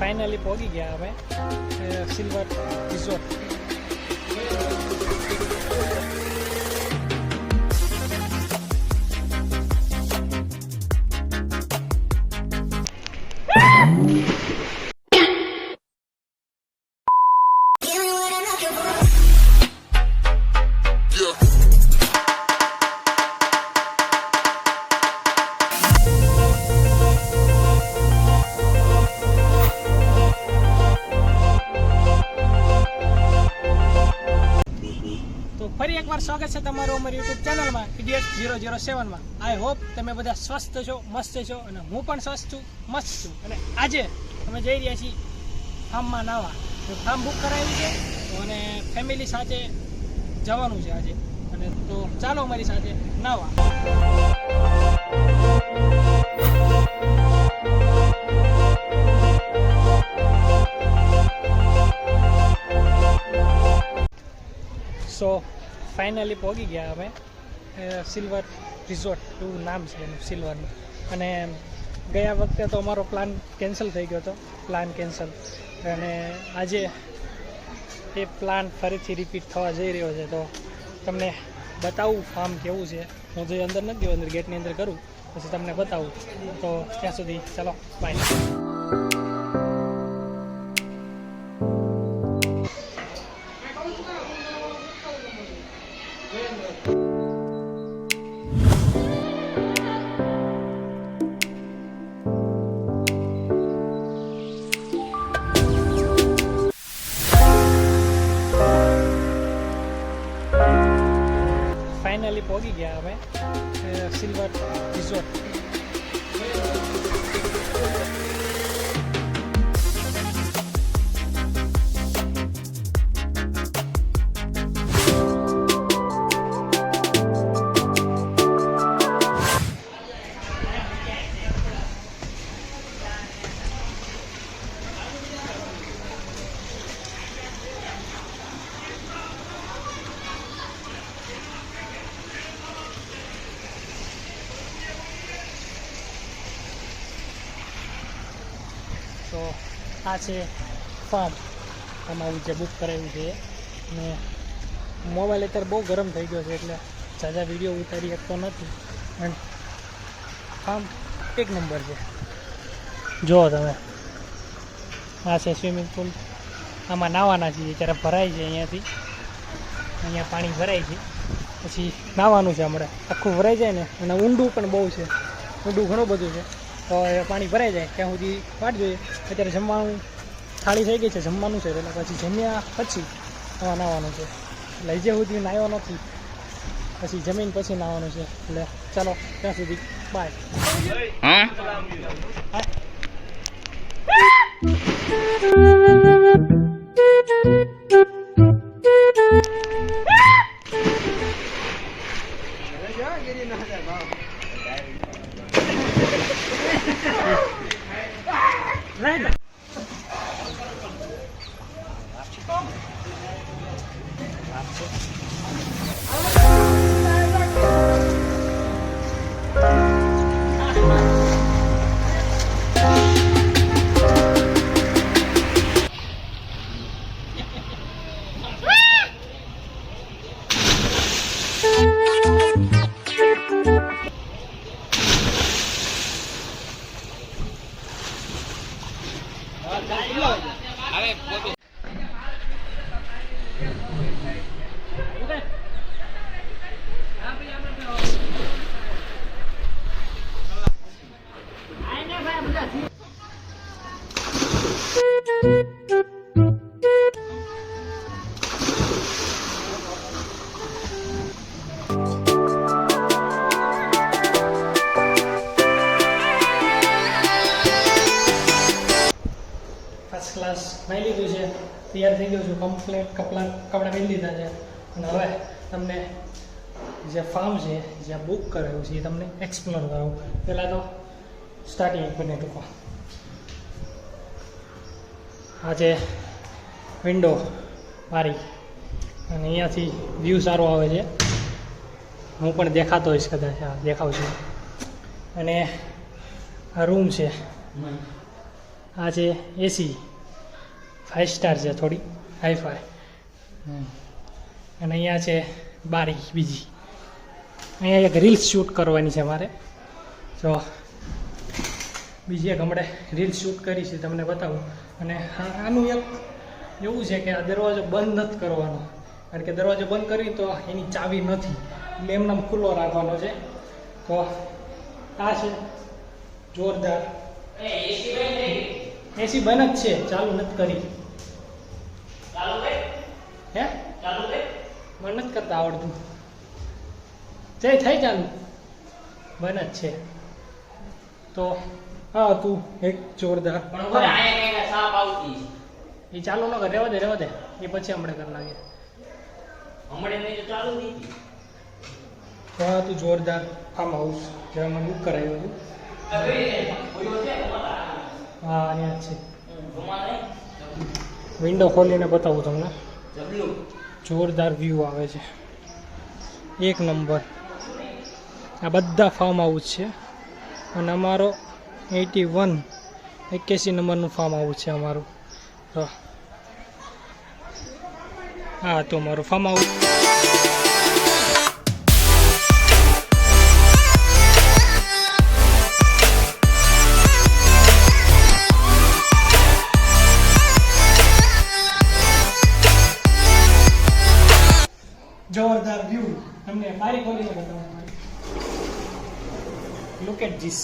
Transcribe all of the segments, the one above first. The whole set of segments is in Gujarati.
ફાઇનલી પહોંચી ગયા અમે સિલ્વર રિઝોર્ટ. ફરી એકવાર સ્વાગત છે તમારું અમારી યુટ્યુબ ચેનલમાં Idiot007માં. આઈ હોપ તમે બધા સ્વસ્થ છો, મસ્ત છો, અને હું પણ સ્વસ્થ છું, મસ્ત છું. અને આજે અમે જઈ રહ્યા છીએ ફાર્મમાં નાહવા. ફાર્મ બુક કરાવ્યું છે અને ફેમિલી સાથે જવાનું છે આજે. અને તો ચાલો અમારી સાથે નાહવા. સો ફાઇનલી પહોંચી ગયા અમે સિલ્વર રિઝોર્ટ, એવું નામ છે એનું સિલ્વરનું. અને ગયા વખતે તો અમારો પ્લાન કેન્સલ થઈ ગયો હતો, અને આજે એ પ્લાન ફરીથી રિપીટ થવા જઈ રહ્યો છે. તો તમને બતાવું ફાર્મ કેવું છે. હું જે અંદર નથી ગયો, અંદર ગેટની અંદર કરું પછી તમને બતાવું. તો ત્યાં સુધી ચાલો, બાય. ફાઇનલી પહોંચી ગયા અમે સિલ્વર રિઝોર્ટ. તો આ છે ફાર્મ, આમાં જે બુક કરાવ્યું છે. અને મોબાઈલ અત્યારે બહુ ગરમ થઈ ગયો છે એટલે ઝાઝા વિડીયો ઉતારી શકતો નથી. અને ફાર્મ એક નંબર છે. જુઓ તમે, આ છે સ્વિમિંગ પુલ. આમાં નાહવાના છીએ, ત્યારે ભરાય છે. અહીંયા પાણી ભરાય છે, પછી નાહવાનું છે. હમણાં આખું ભરાઈ જાય ને, અને ઊંડું પણ બહુ છે, ઊંડું ઘણું બધું છે. તો એ પાણી ભરાઈ જાય ત્યાં સુધી વાટ જોઈએ. અત્યારે જમવાનું થાળી થઈ ગઈ છે, જમવાનું છે. એટલે પછી જમ્યા પછી નાહવાનું છે. એટલે હજી સુધી નાહ્યો નથી, પછી જમીન પછી નાહવાનું છે. એટલે ચાલો ત્યાં સુધી બાય. ફર્સ્ટ ક્લાસ નાહી લીધું છે, તૈયાર થઈ ગયો છું. કમ્પ્લેટ કપડાં પહેરી લીધા છે. અને હવે તમને જે ફાર્મ છે, જ્યાં બુક કરાવ્યું છે, એ તમને એક્સપ્લોર કરાવું. પહેલાં તો સ્ટાર્ટિંગ કરીને ટૂંકો આ છે વિન્ડો મારી, અને અહીંયાથી વ્યૂ સારો આવે છે. હું પણ દેખાતો હોઈશ કદાચ, દેખાવ છું. અને આ રૂમ છે, આ છે એસી 5 સ્ટાર છે, થોડી હાઈફાઈ. અને અહીંયા છે બારી બીજી. અહીંયા એક રીલ્સ શૂટ કરવાની છે મારે. તો બીજી એક હમણાં રીલ્સ શૂટ કરી છે, તમને બતાવું. અને આનું એક એવું છે કે આ દરવાજો બંધ નથી કરવાનો, કારણ કે દરવાજો બંધ કરી તો એની ચાવી નથી, એટલે એમને ખુલ્લો રાખવાનો છે. તો આ છે જોરદાર એસી બંધ જ છે, ચાલુ નથી કરી. હે મને નથી કરતા આવડતું. જય થઈ ચાલુ બંધ જ છે. તો હા તું એક જોરદાર એ ચાલુ ન કર, રહેવા દે એ પછી હમણાં કરી નાખીએ. તો હા તું જોરદાર ફાર્મ હાઉસ જેમાં મને બુક કરાવ્યું હતું. હા અહીંયા છે. વિન્ડો ખોલીને બતાવું તમને. જોરદાર વ્યૂ આવે છે, એક નંબર. આ બધા ફાર્મ હાઉસ છે અને અમારો 81 નંબરનું ફાર્મ હાઉસ છે અમારું. તો હા તો અમારું ફાર્મ હાઉસ. જોરદાર વ્યૂ તમને બારી ખોલીને બતાવું. Look at this,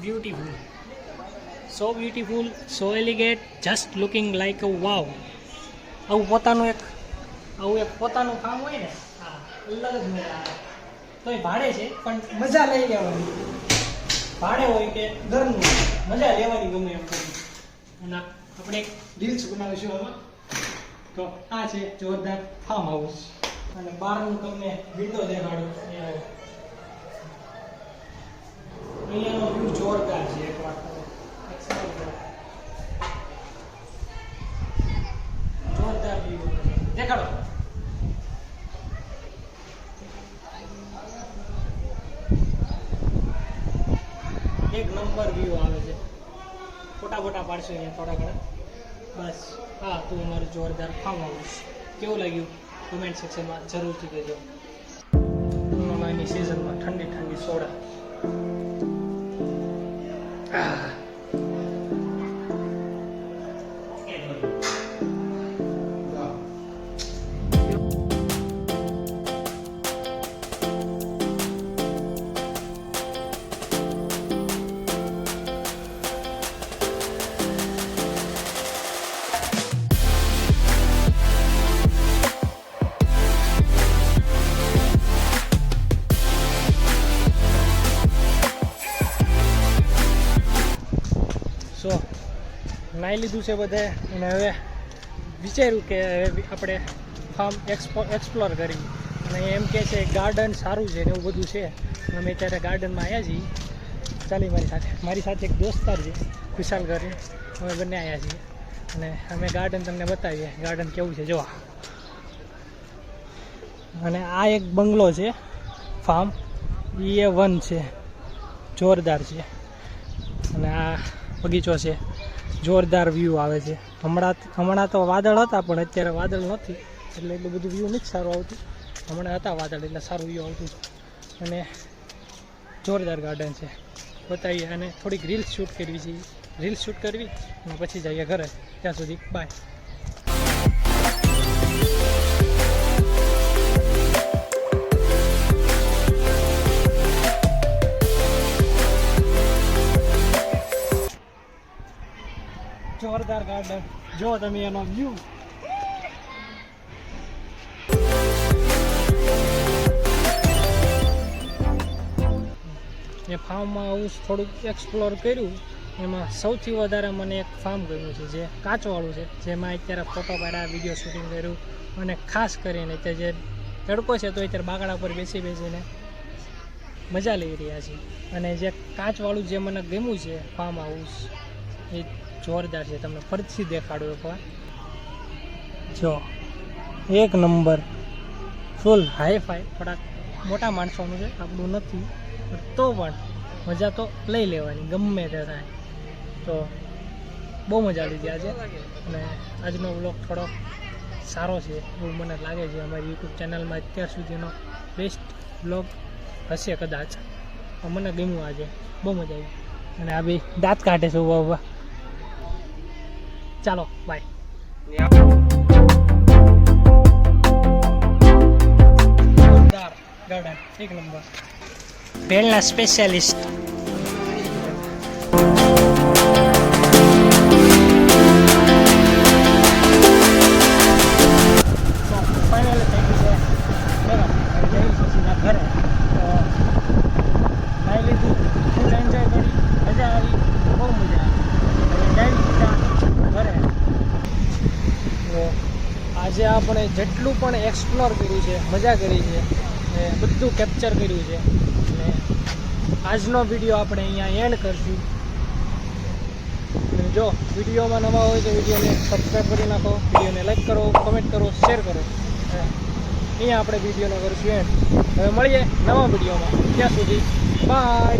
beautiful, so beautiful, so elegant, just looking like a wow. આવું પોતાનું કામ હોય ને, હા અલગ જ મજા આવે. તો એ ભાડે છે પણ મજા લઈ લેવાની. ભાડે હોય કે ઘરનું, મજા લેવાની ગમે એમ કરી. અને આપણે એક રીલ્સ બનાવીશું આમાં. તો આ છે જોરદાર ફાર્મ હાઉસ. અને બહારનું તમને વિન્ડો દેખાડું. અહીંયાનો વ્યૂ જોરદાર છે. એક વાર જોરદાર વ્યૂ દેખાડો. એક નંબર વ્યૂ આવે છે. ફોટા પાડશો અહીંયા થોડા ઘણા. બસ હા તું અમારું જોરદાર ફાર્મ હાઉસ કેવું લાગ્યું કમેન્ટ સેક્શનમાં જરૂરથી કહેજો. ઉનાળાની સિઝનમાં ઠંડી સોડા. સો નાહી લીધું છે બધાએ અને હવે વિચાર્યું કે હવે આપણે ફાર્મ એક્સપ્લોર કરી. અને એમ કહે છે ગાર્ડન સારું છે ને એવું બધું છે. અમે અત્યારે ગાર્ડનમાં આવ્યા છીએ. ચાલી મારી સાથે એક દોસ્તાર છે ખુશાલ કરીને, અમે બંને આવ્યા છીએ. અને અમે ગાર્ડન તમને બતાવીએ ગાર્ડન કેવું છે જોવા. અને આ એક બંગલો છે ફાર્મ, E1 છે, જોરદાર છે. અને આ બગીચો છે, જોરદાર વ્યૂ આવે છે. હમણાં તો વાદળ હતા પણ અત્યારે વાદળ નથી એટલે એટલું બધું વ્યૂ નથી સારું આવતું. હમણાં હતા વાદળ એટલે સારું વ્યૂ આવતું છે. અને જોરદાર ગાર્ડન છે, બતાવીએ. અને થોડીક રીલ્સ શૂટ કરવી છે, રીલ્સ શૂટ કરવી અને પછી જઈએ ઘરે. ત્યાં સુધી બાય. જોરદાર ગાર્ડન જો તમે એનો વ્યૂ. એ ફાર્મ હાઉસ થોડુંક એક્સપ્લોર કર્યું. એમાં સૌથી વધારે મને એક ફાર્મ ગમ્યું છે જે કાચવાળું છે, જેમાં અત્યારે ફોટો પાડ્યા, વિડીયો શૂટિંગ કર્યું. અને ખાસ કરીને અત્યારે જે તડકો છે તો અત્યારે બાકડા પર બેસીને મજા લઈ રહ્યા છે. અને જે કાચવાળું જે મને ગમ્યું છે ફાર્મ હાઉસ એ જોરદાર છે. તમને ફરીથી દેખાડું એકવાર. જો એક નંબર, ફૂલ હાઈફાઈ. થોડાક મોટા માણસોનું છે, આપણું નથી, તો પણ મજા તો લઈ લેવાની ગમે તે થાય. તો બહુ મજા લીધી આજે, અને આજનો વ્લોગ થોડો સારો છે એવું મને લાગે છે. અમારી યુટ્યુબ ચેનલમાં અત્યાર સુધીનો બેસ્ટ વ્લોગ હશે કદાચ. મને ગમ્યું આજે, બહુ મજા આવી. અને આ બી દાંત કાઢે છે ઉભા ઉભા. ચાલો બાય. ગાર્ડન એક નંબર, ભેળના સ્પેશિયાલિસ્ટ. ફાઇનલ થઈ ગયું છે બરાબર, જઈ છે સીધા ઘરે. તો નાઈ લીધું, ફૂલ એન્જોય કરી, મજા આવી, બહુ મજા આવી. જઈ સીધા ઘરે. તો આજે આપણે જેટલું પણ એક્સપ્લોર કર્યું છે, મજા કરી છે, એ બધું કેપ્ચર કર્યું છે. અને આજનો વિડીયો આપણે અહીંયા એન્ડ કરશું. અને જો વિડીયોમાં નવા હોય તો વિડીયોને સબસ્ક્રાઈબ કરી નાખો, વિડીયોને લાઈક કરો, કમેન્ટ કરો, શેર કરો. અહીંયા આપણે વિડીયોનો કરીશું એન્ડ. હવે મળીએ નવા વિડીયોમાં, ત્યાં સુધી બાય.